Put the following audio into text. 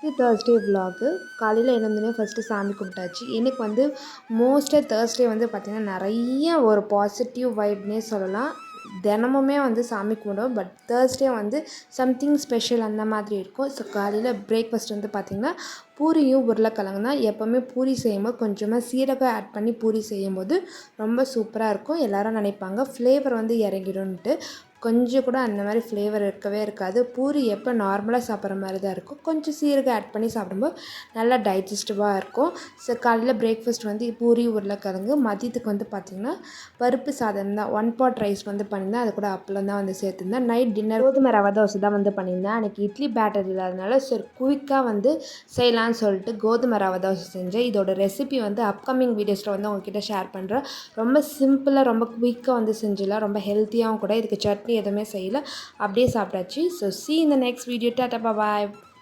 இது Thursday vlog. காலையில் எழுந்தோடனே first சாமி கும்பிட்டாச்சு. எனக்கு வந்து மோஸ்ட்டாக தேர்ஸ்டே வந்து பார்த்திங்கன்னா நிறைய ஒரு பாசிட்டிவ் வைப்னே சொல்லலாம். தினமுமே வந்து சாமி கும்பிடுவோம். பட் தேர்ஸ்டே வந்து சம்திங் ஸ்பெஷல் அந்த மாதிரி இருக்கும். ஸோ காலையில் பிரேக்ஃபாஸ்ட் வந்து பார்த்திங்கன்னா பூரியும் உருளைக்கிழங்கு தான். எப்போவுமே பூரி செய்யும்போது கொஞ்சமாக சீரகம் ஆட் பண்ணி பூரி செய்யும்போது ரொம்ப சூப்பராக இருக்கும். எல்லோரும் நினைப்பாங்க ஃப்ளேவர் வந்து இறங்கிடும்ன்ட்டு. கொஞ்சம் கூட அந்த மாதிரி ஃப்ளேவர் இருக்கவே இருக்காது. பூரி எப்போ நார்மலாக சாப்பிட்ற மாதிரி தான் இருக்கும். கொஞ்சம் சீரகம் ஆட் பண்ணி சாப்பிடும்போது நல்லா டைஜஸ்டிவாக இருக்கும். ஸோ காலையில் பிரேக்ஃபாஸ்ட் வந்து பூரி உருளைக்கிழங்கு. மதியத்துக்கு வந்து பார்த்திங்கன்னா பருப்பு சாதம் தான். 1 பாட் ரைஸ் வந்து பண்ணியிருந்தேன். அது கூட அப்பளம் தான் வந்து சேர்த்துருந்தேன். நைட் டின்னர் கோதுமை ரவை தோசை தான் வந்து பண்ணியிருந்தேன். அன்றைக்கி இட்லி பேட்டர் இல்லாதனால சரி குயிக்காக வந்து செய்யலான்னு சொல்லிட்டு கோதுமை ரவை தோசை செஞ்சேன். இதோட ரெசிபி வந்து அப்கமிங் வீடியோஸில் வந்து உங்ககிட்ட ஷேர் பண்ணுறேன். ரொம்ப சிம்பிளாக ரொம்ப குயிக்காக வந்து செஞ்சிடலாம். ரொம்ப ஹெல்த்தியாகவும் கூட. இதுக்கு சட்னி எதுவுமே செய்யலை, அப்படியே சாப்பிட்டாச்சு. So see in the next video. Tata, bye bye.